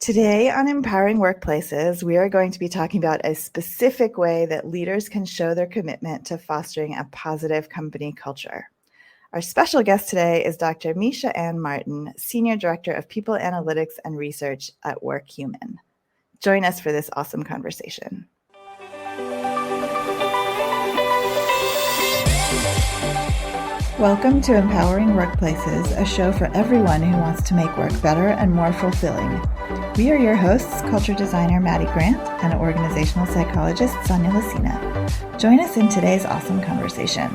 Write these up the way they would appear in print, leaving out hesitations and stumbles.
Today on Empowering Workplaces, we are going to be talking about a specific way that leaders can show their commitment to fostering a positive company culture. Our special guest today is Dr. Meisha-ann Martin, Senior Director of People Analytics and Research at Workhuman. Join us for this awesome conversation. Welcome to Empowering Workplaces, a show for everyone who wants to make work better and more fulfilling. We are your hosts, culture designer Maddie Grant and organizational psychologist Sonia Lucina. Join us in today's awesome conversation.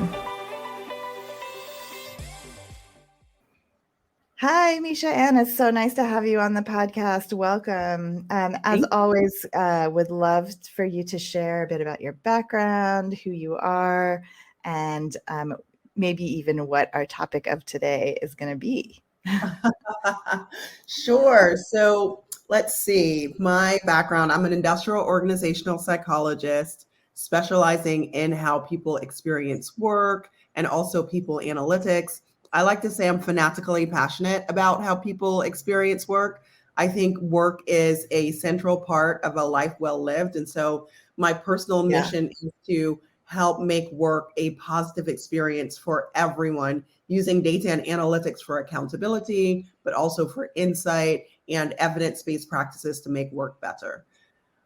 Hi, Meisha-ann. It's so nice to have you on the podcast. Welcome. As always, would love for you to share a bit about your background, who you are, and maybe even what our topic of today is going to be. Sure. So let's see. My background, I'm an industrial organizational psychologist specializing in how people experience work and also people analytics. I like to say I'm fanatically passionate about how people experience work. I think work is a central part of a life well lived. And so my personal mission is to help make work a positive experience for everyone using data and analytics for accountability, but also for insight and evidence-based practices to make work better.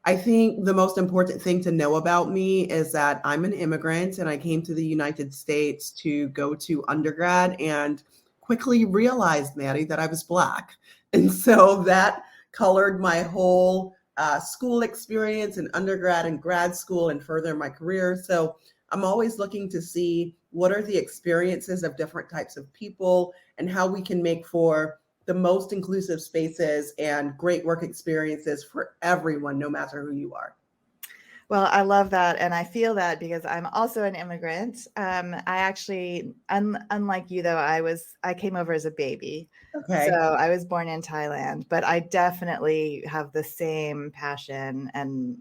I think the most important thing to know about me is that I'm an immigrant and I came to the United States to go to undergrad and quickly realized, Maddie, that I was Black. And so that colored my whole school experience in undergrad and grad school and further my career. So I'm always looking to see what are the experiences of different types of people and how we can make for the most inclusive spaces and great work experiences for everyone, no matter who you are. Well, I love that. And I feel that because I'm also an immigrant. I actually, unlike you though, I came over as a baby. Okay. So I was born in Thailand, but I definitely have the same passion and,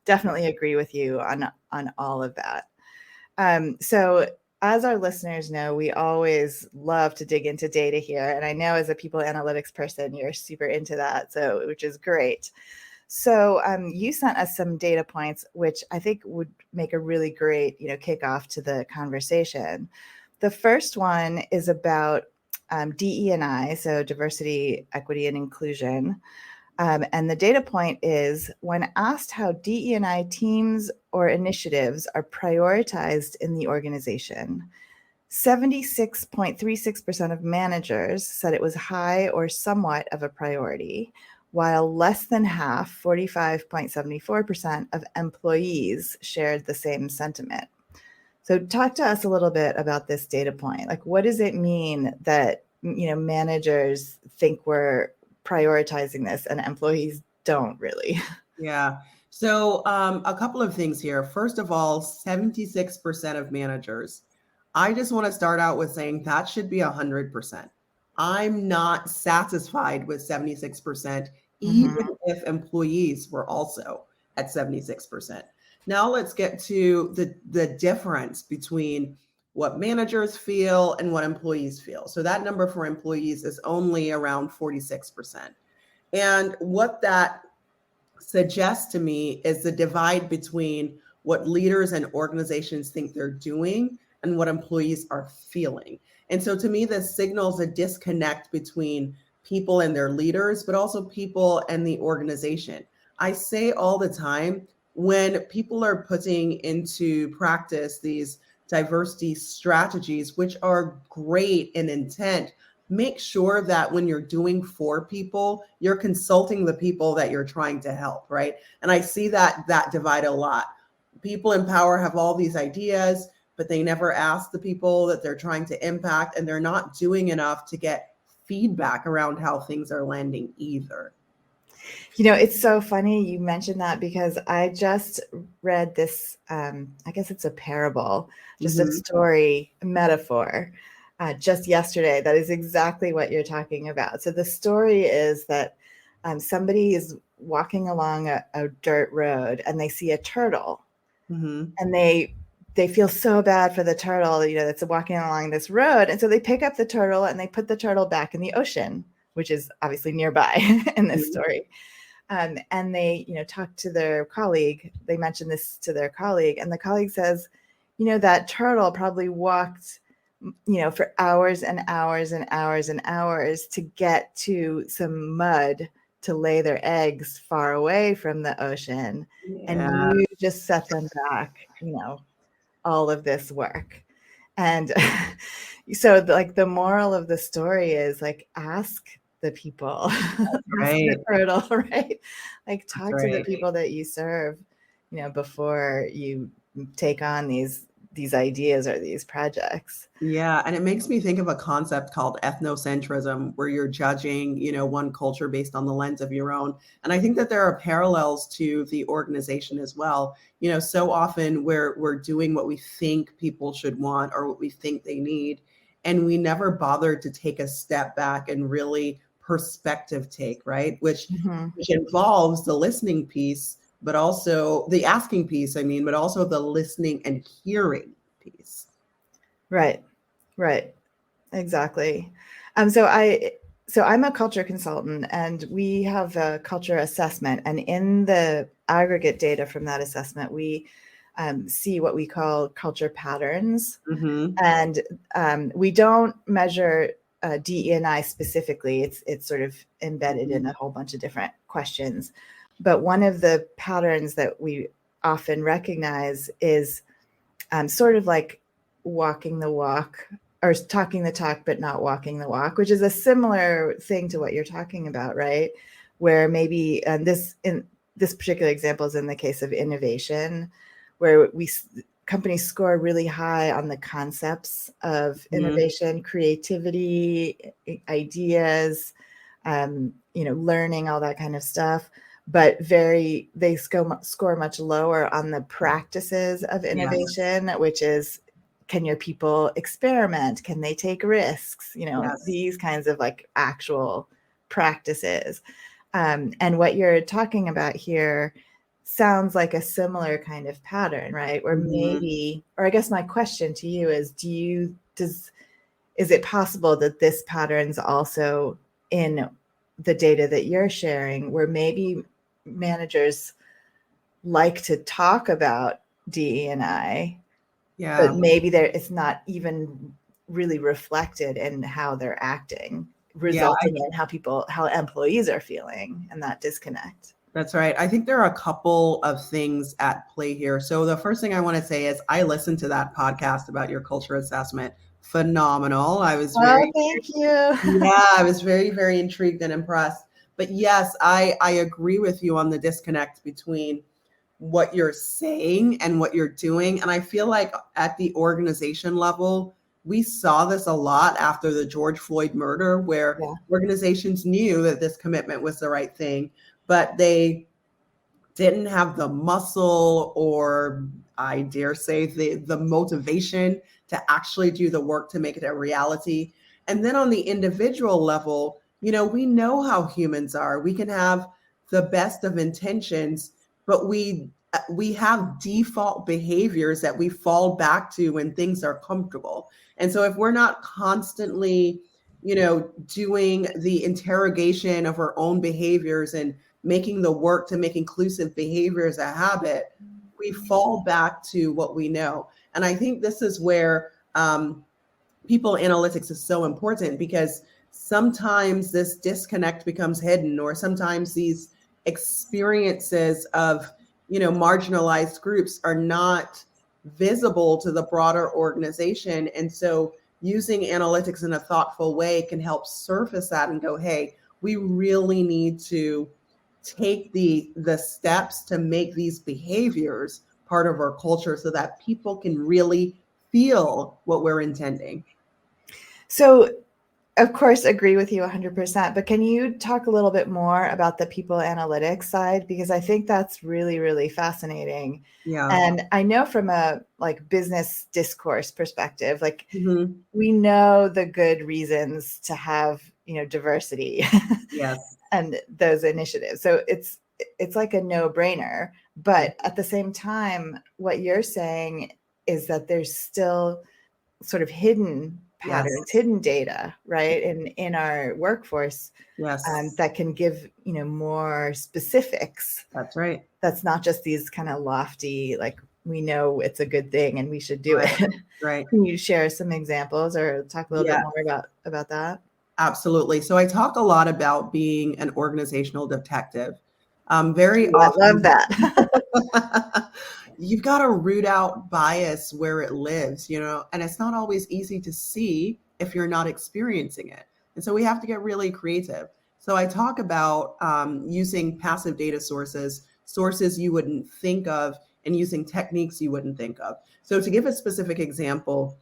definitely agree with you on all of that. So as our listeners know, we always love to dig into data here. And I know as a people analytics person, you're super into that, which is great. So you sent us some data points, which I think would make a really great, kickoff to the conversation. The first one is about DE&I, so diversity, equity, and inclusion. And the data point is when asked how DE&I teams or initiatives are prioritized in the organization, 76.36% of managers said it was high or somewhat of a priority, while less than half, 45.74% of employees shared the same sentiment. So talk to us a little bit about this data point. Like, what does it mean that, managers think we're prioritizing this and employees don't really? Yeah. So a couple of things here. First of all, 76% of managers. I just want to start out with saying that should be 100%. I'm not satisfied with 76%, even if employees were also at 76%. Now let's get to the difference between what managers feel and what employees feel. So that number for employees is only around 46%. And what that suggests to me is the divide between what leaders and organizations think they're doing and what employees are feeling. And so to me, this signals a disconnect between people and their leaders, but also people and the organization. I say all the time, when people are putting into practice these diversity strategies, which are great in intent, make sure that when you're doing for people, you're consulting the people that you're trying to help, right? And I see that divide a lot. People in power have all these ideas, but they never ask the people that they're trying to impact, and they're not doing enough to get feedback around how things are landing either. It's so funny you mentioned that because I just read this, I guess it's a parable, just a story, a metaphor, just yesterday. That is exactly what you're talking about. So the story is that somebody is walking along a dirt road and they see a turtle, and they feel so bad for the turtle, that's walking along this road. And so they pick up the turtle and they put the turtle back in the ocean which is obviously nearby in this story. And they, talk to their colleague. They mention this to their colleague, and the colleague says, that turtle probably walked, for hours and hours and hours and hours to get to some mud to lay their eggs far away from the ocean. And you just set them back, all of this work. And so the moral of the story is ask the people, right. the turtle, right? Talk to the people that you serve, before you take on these ideas or these projects. Yeah. And it makes me think of a concept called ethnocentrism, where you're judging, one culture based on the lens of your own. And I think that there are parallels to the organization as well. So often we're doing what we think people should want or what we think they need. And we never bother to take a step back and really perspective take, right? Which involves the listening piece, but also the asking piece, but also the listening and hearing piece. Right. Exactly. So I'm a culture consultant, and we have a culture assessment. And in the aggregate data from that assessment, we see what we call culture patterns. And we don't measure DE&I specifically. It's sort of embedded in a whole bunch of different questions. But one of the patterns that we often recognize is sort of like walking the walk, or talking the talk but not walking the walk, which is a similar thing to what you're talking about, right? Where maybe in this particular example is in the case of innovation, where companies score really high on the concepts of innovation, creativity, ideas, learning, all that kind of stuff. But they score much lower on the practices of innovation, which is, can your people experiment? Can they take risks? These kinds of actual practices. And what you're talking about here sounds like a similar kind of pattern, right? Where maybe, or I guess my question to you is, is it possible that this pattern's also in the data that you're sharing, where maybe managers like to talk about DE&I, but maybe it's not even really reflected in how they're acting, resulting in how employees are feeling, and that disconnect. That's right. I think there are a couple of things at play here. So the first thing I want to say is I listened to that podcast about your culture assessment. Phenomenal. I was thank you. I was very, very intrigued and impressed. But yes, I agree with you on the disconnect between what you're saying and what you're doing. And I feel like at the organization level, we saw this a lot after the George Floyd murder, where organizations knew that this commitment was the right thing, but they didn't have the muscle, or I dare say the motivation to actually do the work to make it a reality. And then on the individual level, we know how humans are. We can have the best of intentions, but we have default behaviors that we fall back to when things are comfortable. And so if we're not constantly, doing the interrogation of our own behaviors and making the work to make inclusive behaviors a habit, we fall back to what we know. And I think this is where people analytics is so important, because sometimes this disconnect becomes hidden, or sometimes these experiences of marginalized groups are not visible to the broader organization. And so using analytics in a thoughtful way can help surface that and go, hey, we really need to take the steps to make these behaviors part of our culture so that people can really feel what we're intending. So, of course, agree with you 100%, but can you talk a little bit more about the people analytics side? Because I think that's really, really fascinating. Yeah. And I know from a business discourse perspective, we know the good reasons to have, diversity. Yes. And those initiatives. So it's like a no-brainer. But at the same time, what you're saying is that there's still sort of hidden patterns, Yes. hidden data, right, in our workforce, Yes. that can give, more specifics. That's right. That's not just these kind of lofty, like, we know it's a good thing and we should do Right. it. Right. Can you share some examples or talk a little bit Yeah, more about that? absolutely. So I talk a lot about being an organizational detective. Very Ooh, I love often, that. you've got to root out bias where it lives, and it's not always easy to see if you're not experiencing it. And so we have to get really creative. So I talk about using passive data sources you wouldn't think of, and using techniques you wouldn't think of. So to give a specific example,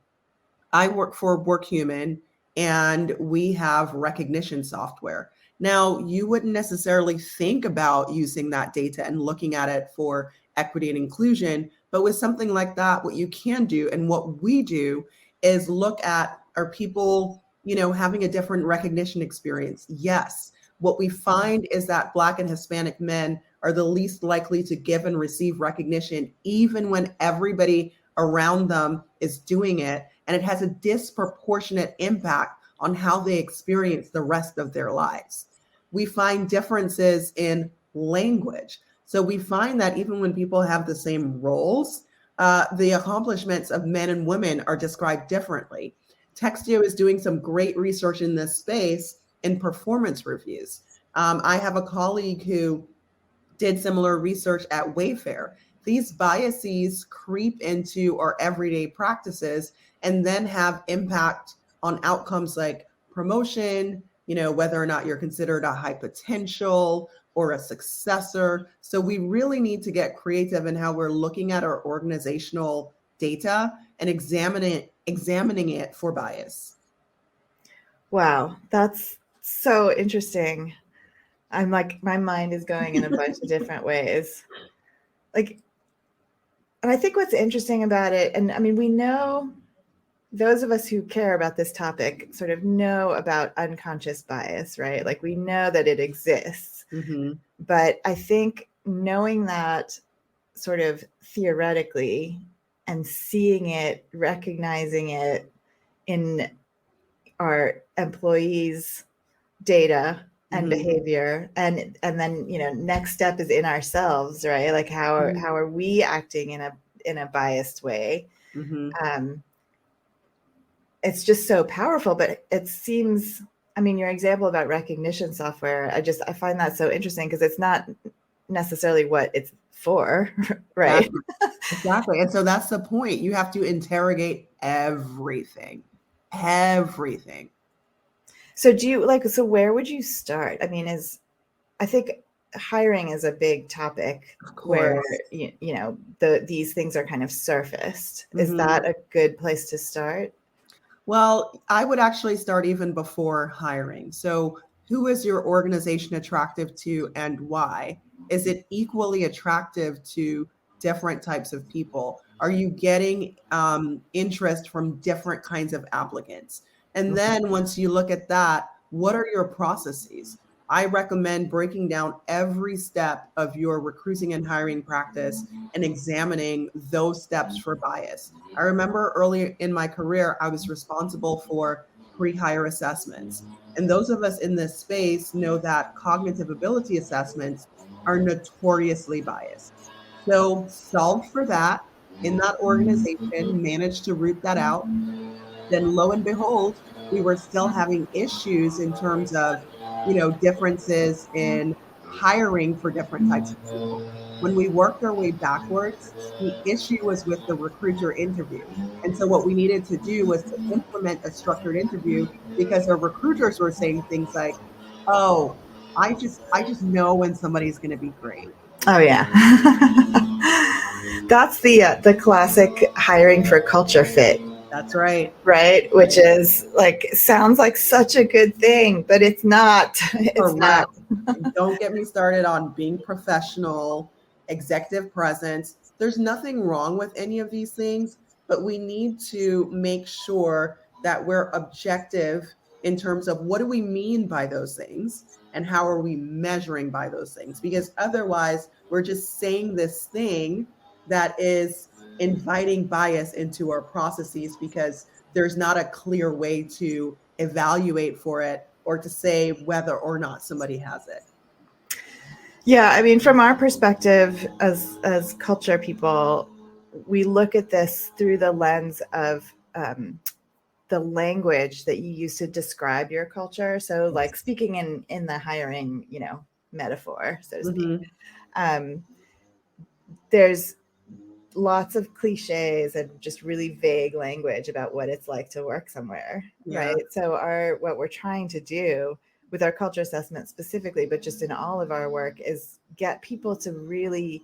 I work for Workhuman, and we have recognition software. Now, you wouldn't necessarily think about using that data and looking at it for equity and inclusion, but with something like that, what you can do and what we do is look at, are people, having a different recognition experience? Yes. What we find is that Black and Hispanic men are the least likely to give and receive recognition, even when everybody around them is doing it. And it has a disproportionate impact on how they experience the rest of their lives. We find differences in language. So we find that even when people have the same roles, the accomplishments of men and women are described differently. Textio is doing some great research in this space in performance reviews. I have a colleague who did similar research at Wayfair. These biases creep into our everyday practices and then have impact on outcomes like promotion, whether or not you're considered a high potential or a successor. So we really need to get creative in how we're looking at our organizational data and examining it for bias. Wow, that's so interesting. I'm like, my mind is going in a bunch of different ways. Like, and I think what's interesting about it, and I mean, we know, those of us who care about this topic sort of know about unconscious bias, right? Like, we know that it exists. Mm-hmm. But I think knowing that sort of theoretically and seeing it, recognizing it in our employees' data and Mm-hmm. behavior, and then next step is in ourselves, right? Like, how are we acting in a biased way? Mm-hmm. It's just so powerful. But it seems, I mean, your example about recognition software, I find that so interesting, because it's not necessarily what it's for, right? Exactly. And so that's the point. You have to interrogate everything. Everything. So where would you start? I mean, I think hiring is a big topic Of where, course. these things are kind of surfaced. Is Mm-hmm. that a good place to start? Well, I would actually start even before hiring. So, who is your organization attractive to and why? Is it equally attractive to different types of people? Are you getting interest from different kinds of applicants? And then once you look at that, what are your processes? I recommend breaking down every step of your recruiting and hiring practice and examining those steps for bias. I remember early in my career, I was responsible for pre-hire assessments. And those of us in this space know that cognitive ability assessments are notoriously biased. So solved for that in that organization, managed to root that out. Then lo and behold, we were still having issues in terms of, differences in hiring for different types of people. When we worked our way backwards, the issue was with the recruiter interview. And so what we needed to do was to implement a structured interview, because our recruiters were saying things like, "Oh, I just know when somebody's going to be great." Oh yeah. That's the classic hiring for culture fit, That's right. right? Which is like, sounds like such a good thing, but it's not. It's not. Correct. Don't get me started on being professional, executive presence. There's nothing wrong with any of these things, but we need to make sure that we're objective in terms of what do we mean by those things and how are we measuring by those things? Because otherwise, we're just saying this thing that is inviting bias into our processes, because there's not a clear way to evaluate for it or to say whether or not somebody has it. Yeah, I mean, from our perspective as culture people, we look at this through the lens of the language that you use to describe your culture. So, like speaking in the hiring, metaphor, so to speak. There's lots of cliches and just really vague language about what it's like to work somewhere, right? So what we're trying to do with our culture assessment specifically, but just in all of our work, is get people to really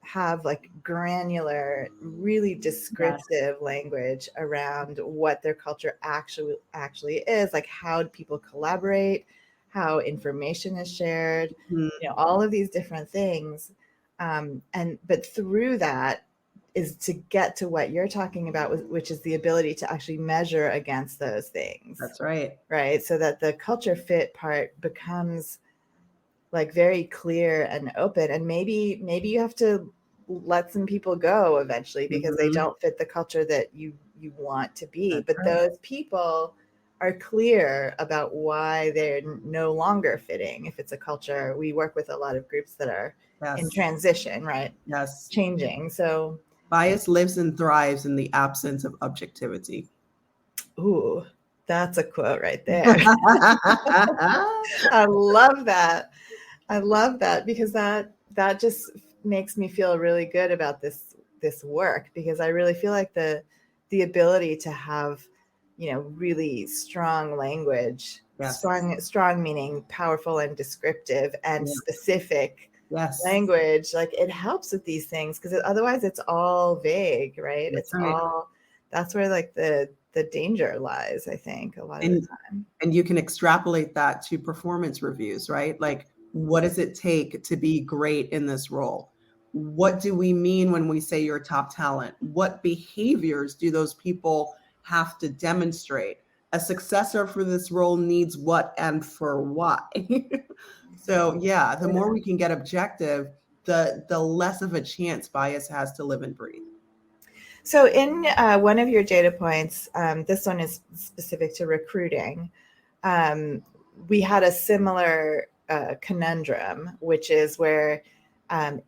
have like granular, really descriptive language around what their culture actually is, like how people collaborate, how information is shared, all of these different things. But through that is to get to what you're talking about, which is the ability to actually measure against those things. That's right. Right. So that the culture fit part becomes like very clear and open. And maybe you have to let some people go eventually because they don't fit the culture that you want to be. That's but those people are clear about why they're no longer fitting. If it's a culture, we work with a lot of groups that are in transition, right? Changing. So bias lives and thrives in the absence of objectivity. Ooh, that's a quote right there. I love that. I love that because that just makes me feel really good about this work, because I really feel like the ability to have, really strong language, strong meaning powerful and descriptive and specific language, like it helps with these things, because otherwise it's all vague, right? That's where like the danger lies, I think, a lot of the time. And you can extrapolate that to performance reviews, right? Like, what does it take to be great in this role? What do we mean when we say you're top talent? What behaviors do those people have to demonstrate? A successor for this role needs what and for why? So yeah, the more we can get objective, the less of a chance bias has to live and breathe. So in one of your data points, this one is specific to recruiting, we had a similar conundrum, which is where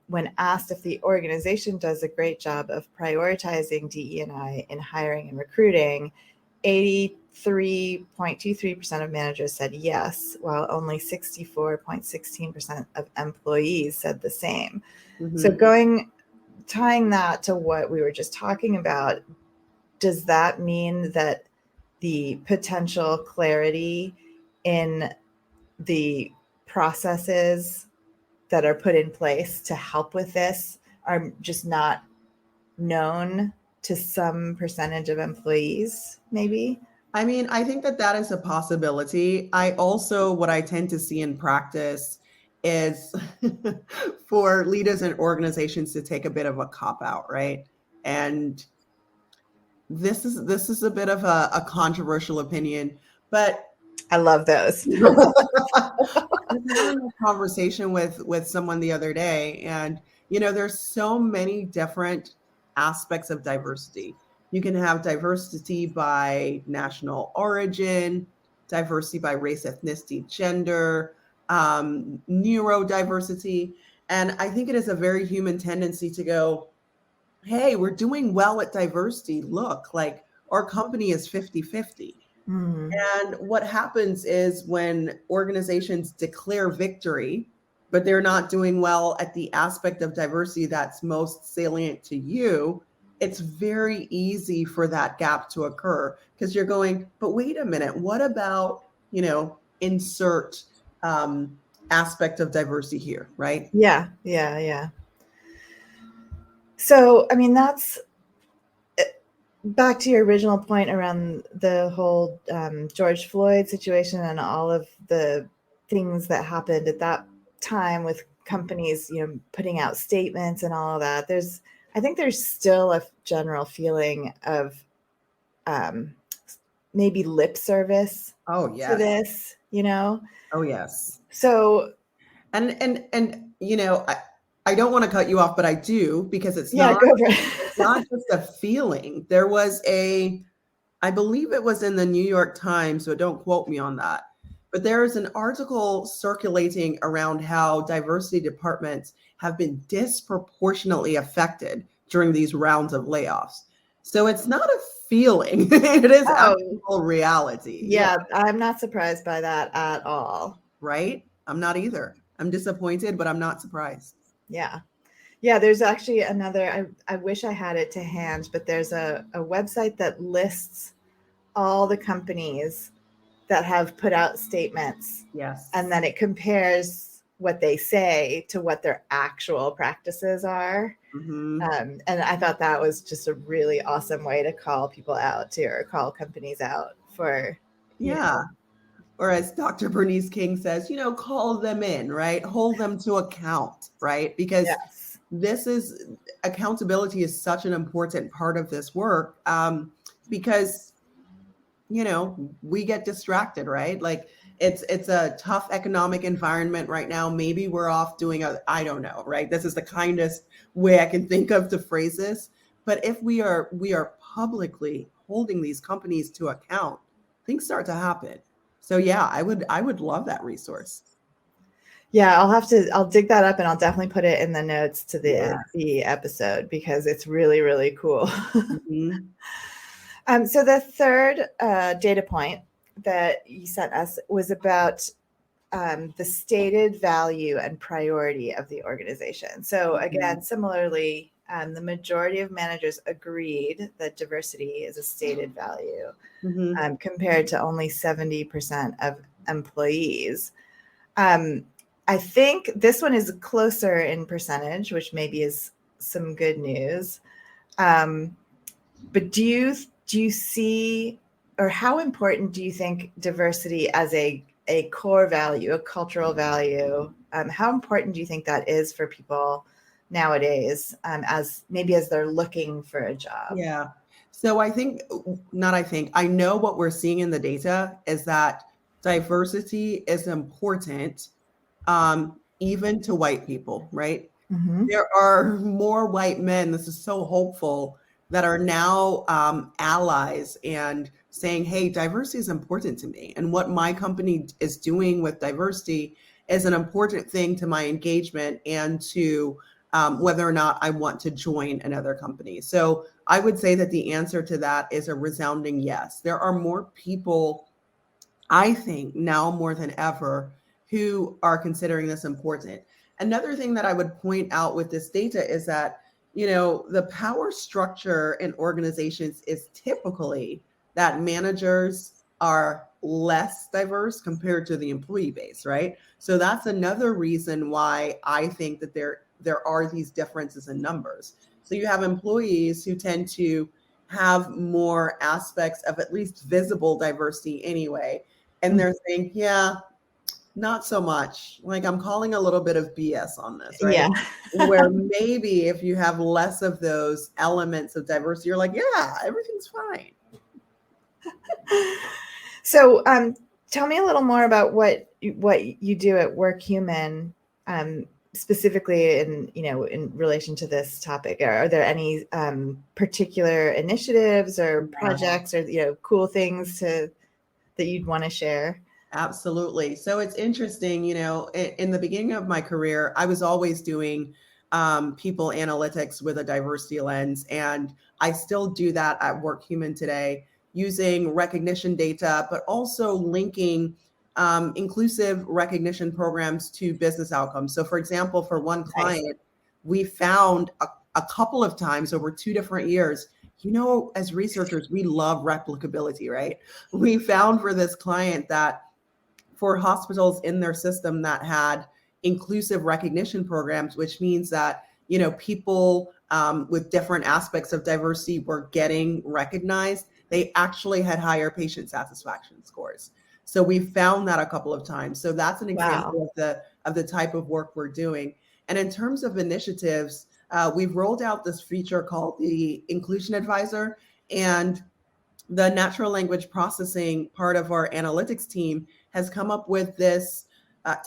when asked if the organization does a great job of prioritizing DE&I in hiring and recruiting, 83.23% of managers said yes, while only 64.16% of employees said the same. So tying that to what we were just talking about, does that mean that the potential clarity in the processes that are put in place to help with this are just not known to some percentage of employees, maybe? I mean, I think that is a possibility. What I tend to see in practice is for leaders and organizations to take a bit of a cop out, right? And this is a bit of a controversial opinion, but I love those. I was having a conversation with someone the other day, and there's so many different aspects of diversity. You can have diversity by national origin, diversity by race, ethnicity, gender, neurodiversity. And I think it is a very human tendency to go, hey, we're doing well at diversity. Look, like our company is 50-50. And what happens is when organizations declare victory, but they're not doing well at the aspect of diversity that's most salient to you, it's very easy for that gap to occur, because you're going, but wait a minute, what about, insert aspect of diversity here, right? Yeah. So, I mean, that's back to your original point around the whole George Floyd situation and all of the things that happened at that time with companies, putting out statements and all of that. I think there's still a general feeling of maybe lip service to this, Oh, yes. So, and I don't want to cut you off, but I do, because it's not just a feeling. There was a I believe it was in the New York Times, so don't quote me on that. But there is an article circulating around how diversity departments have been disproportionately affected during these rounds of layoffs. So it's not a feeling, it is Oh, actual reality. Yeah, yeah, I'm not surprised by that at all. right? I'm not either. I'm disappointed, but I'm not surprised. Yeah. Yeah, there's actually another, I wish I had it to hand, but there's a website that lists all the companies that have put out statements, Yes. and then it compares what they say to what their actual practices are. Mm-hmm. And I thought that was just a really awesome way to call people out to, or call companies out for, Yeah. Or as Dr. Bernice King says, call them in, right? Hold them to account, right? Because yes. this is accountability is such an important part of this work, because we get distracted, right? Like it's a tough economic environment right now. Maybe we're off doing I don't know, right? This is the kindest way I can think of to phrase this. But if we are publicly holding these companies to account, things start to happen. So yeah, I would love that resource. Yeah, I'll dig that up, and I'll definitely put it in the notes to Yeah. the episode, because it's really, really cool. Mm-hmm. So the third data point that you sent us was about the stated value and priority of the organization. So again, similarly, the majority of managers agreed that diversity is a stated value, Mm-hmm. compared to only 70% of employees. I think this one is closer in percentage, which maybe is some good news. But do you see, or how important do you think diversity as a core value, a cultural value, how important do you think that is for people nowadays, as they're looking for a job? Yeah. So I know what we're seeing in the data is that diversity is important, even to white people, right? Mm-hmm. There are more white men, this is so hopeful, that are now allies and saying, hey, diversity is important to me. And what my company is doing with diversity is an important thing to my engagement and to whether or not I want to join another company. So I would say that the answer to that is a resounding yes. There are more people, I think, now more than ever, who are considering this important. Another thing that I would point out with this data is that, the power structure in organizations is typically that managers are less diverse compared to the employee base, right? So that's another reason why I think that there are these differences in numbers. So you have employees who tend to have more aspects of at least visible diversity anyway, and they're saying, yeah, not so much. Like I'm calling a little bit of BS on this, right? Yeah. Where maybe if you have less of those elements of diversity, you're like, yeah, everything's fine. So, tell me a little more about what you do at Workhuman, specifically in relation to this topic. Are there any particular initiatives or projects, or cool things that you'd want to share? Absolutely. So it's interesting, in the beginning of my career, I was always doing people analytics with a diversity lens. And I still do that at Workhuman today, using recognition data, but also linking inclusive recognition programs to business outcomes. So, for example, for one Nice. client, we found a couple of times over 2 different years, as researchers, we love replicability, right? We found for this client that for hospitals in their system that had inclusive recognition programs, which means that people with different aspects of diversity were getting recognized, they actually had higher patient satisfaction scores. So we found that a couple of times. So that's an Wow. example of the type of work we're doing. And in terms of initiatives, we've rolled out this feature called the Inclusion Advisor, and the natural language processing part of our analytics team has come up with this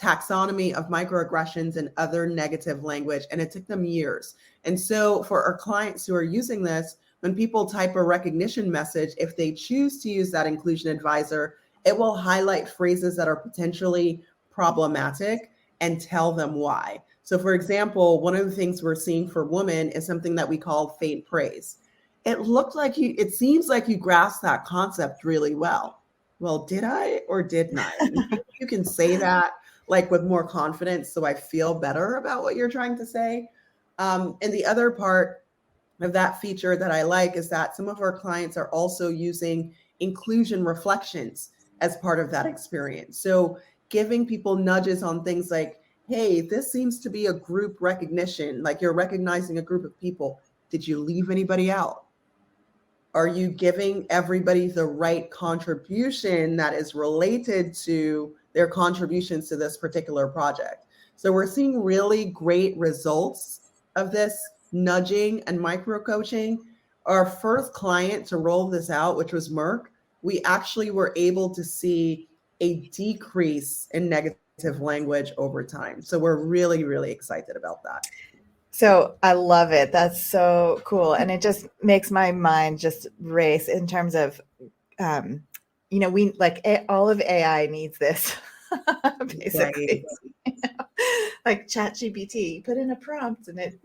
taxonomy of microaggressions and other negative language, and it took them years. And so for our clients who are using this, when people type a recognition message, if they choose to use that inclusion advisor, it will highlight phrases that are potentially problematic and tell them why. So for example, one of the things we're seeing for women is something that we call faint praise. It seems like you grasped that concept really well. Well, did I or didn't I? You can say that like with more confidence so I feel better about what you're trying to say. And the other part of that feature that I like is that some of our clients are also using inclusion reflections as part of that experience. So giving people nudges on things like, hey, this seems to be a group recognition, like you're recognizing a group of people. Did you leave anybody out? Are you giving everybody the right contribution that is related to their contributions to this particular project? So we're seeing really great results of this nudging and micro coaching. Our first client to roll this out, which was Merck, we actually were able to see a decrease in negative language over time. So we're really, really excited about that. So I love it. That's so cool. And it just makes my mind just race in terms of, we like all of AI needs this basically. Right. Like ChatGPT, put in a prompt and it,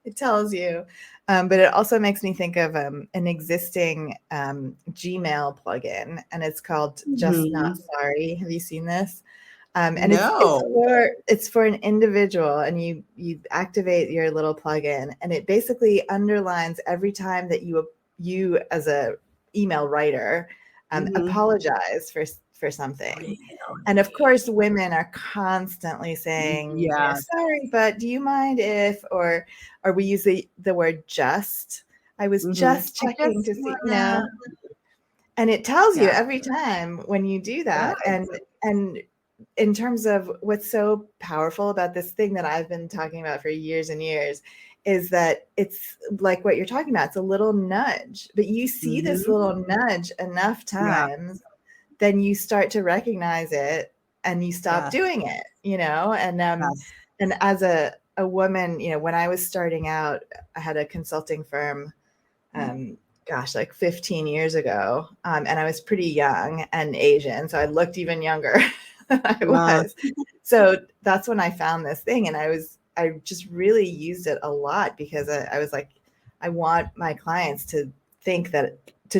it tells you. But it also makes me think of an existing Gmail plugin, and it's called Just Not Sorry. Have you seen this? And it's for an individual, and you activate your little plugin, and it basically underlines every time that you as a email writer apologize for something. And of course, women are constantly saying, sorry, but do you mind if, or we use the word just. I was just checking to see, and it tells you every time when you do that. And in terms of what's so powerful about this thing that I've been talking about for years and years is that it's like what you're talking about. It's a little nudge, but you see this little nudge enough times, then you start to recognize it and you stop doing it, and as a woman, when I was starting out, I had a consulting firm, like 15 years ago. And I was pretty young and Asian, so I looked even younger. I was. So that's when I found this thing, and I just really used it a lot because I was like, I want my clients to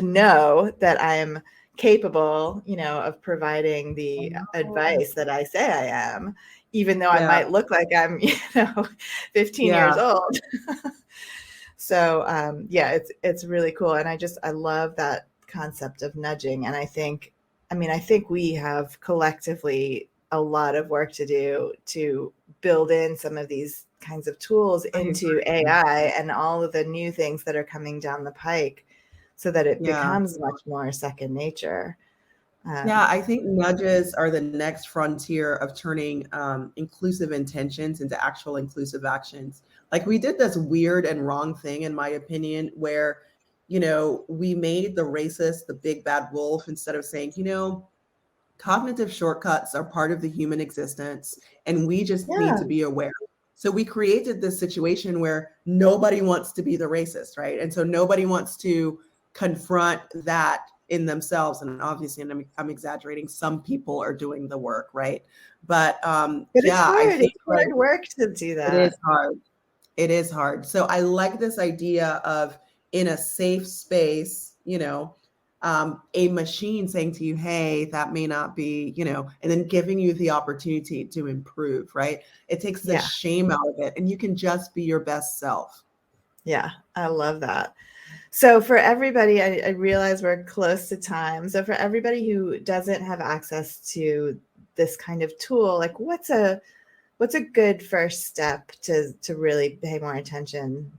know that I am capable, of providing the advice that I say I am, even though I might look like I'm, 15 years old. So it's really cool. And I love that concept of nudging. And I think we have collectively a lot of work to do to build in some of these kinds of tools into AI and all of the new things that are coming down the pike so that it becomes much more second nature. I think nudges are the next frontier of turning inclusive intentions into actual inclusive actions. Like we did this weird and wrong thing, in my opinion, where we made the racist the big bad wolf instead of saying, cognitive shortcuts are part of the human existence and we just need to be aware. So we created this situation where nobody wants to be the racist, right? And so nobody wants to confront that in themselves. And obviously, and I'm exaggerating, some people are doing the work, right? But it's hard. It's hard work to do that. It is hard. It is hard. So I like this idea of in a safe space, a machine saying to you, hey, that may not be, and then giving you the opportunity to improve, right? It takes the shame out of it and you can just be your best self. Yeah, I love that. So for everybody, I realize we're close to time. So for everybody who doesn't have access to this kind of tool, like what's a good first step to really pay more attention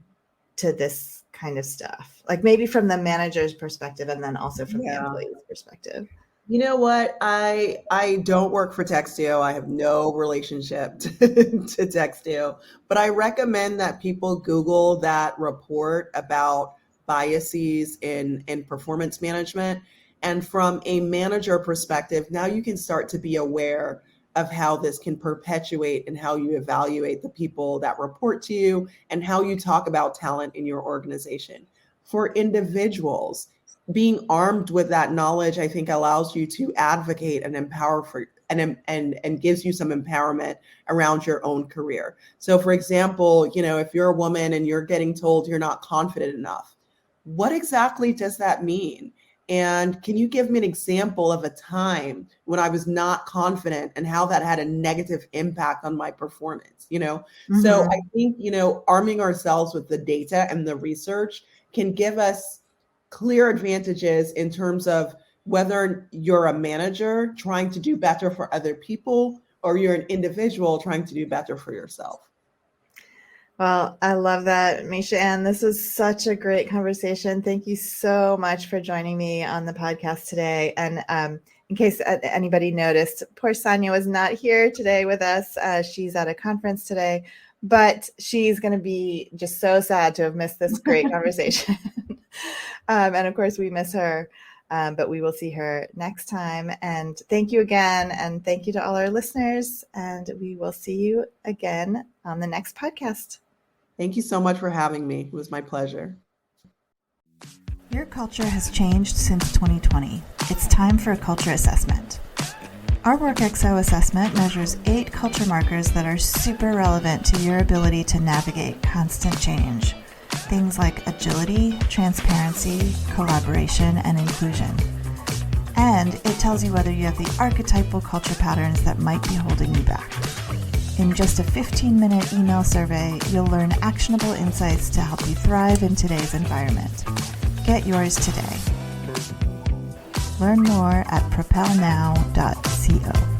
to this kind of stuff? Like maybe from the manager's perspective and then also from the employee's perspective. You know what? I don't work for Textio. I have no relationship to Textio, but I recommend that people Google that report about biases in performance management. And from a manager perspective, now you can start to be aware of how this can perpetuate and how you evaluate the people that report to you and how you talk about talent in your organization. for individuals. Being armed with that knowledge, I think, allows you to advocate and empower for and gives you some empowerment around your own career. So for example, if you're a woman and you're getting told you're not confident enough, what exactly does that mean? And can you give me an example of a time when I was not confident and how that had a negative impact on my performance? So I think, arming ourselves with the data and the research can give us clear advantages in terms of whether you're a manager trying to do better for other people or you're an individual trying to do better for yourself. Well, I love that, Meisha-ann. This was such a great conversation. Thank you so much for joining me on the podcast today. And in case anybody noticed, poor Sonia was not here today with us. She's at a conference today, but she's going to be just so sad to have missed this great conversation. And of course, we miss her. But we will see her next time. And thank you again. And thank you to all our listeners. And we will see you again on the next podcast. Thank you so much for having me. It was my pleasure. Your culture has changed since 2020. It's time for a culture assessment. Our WorkXO assessment measures 8 culture markers that are super relevant to your ability to navigate constant change. Things like agility, transparency, collaboration, and inclusion. And it tells you whether you have the archetypal culture patterns that might be holding you back. In just a 15-minute email survey, you'll learn actionable insights to help you thrive in today's environment. Get yours today. Learn more at propelnow.co.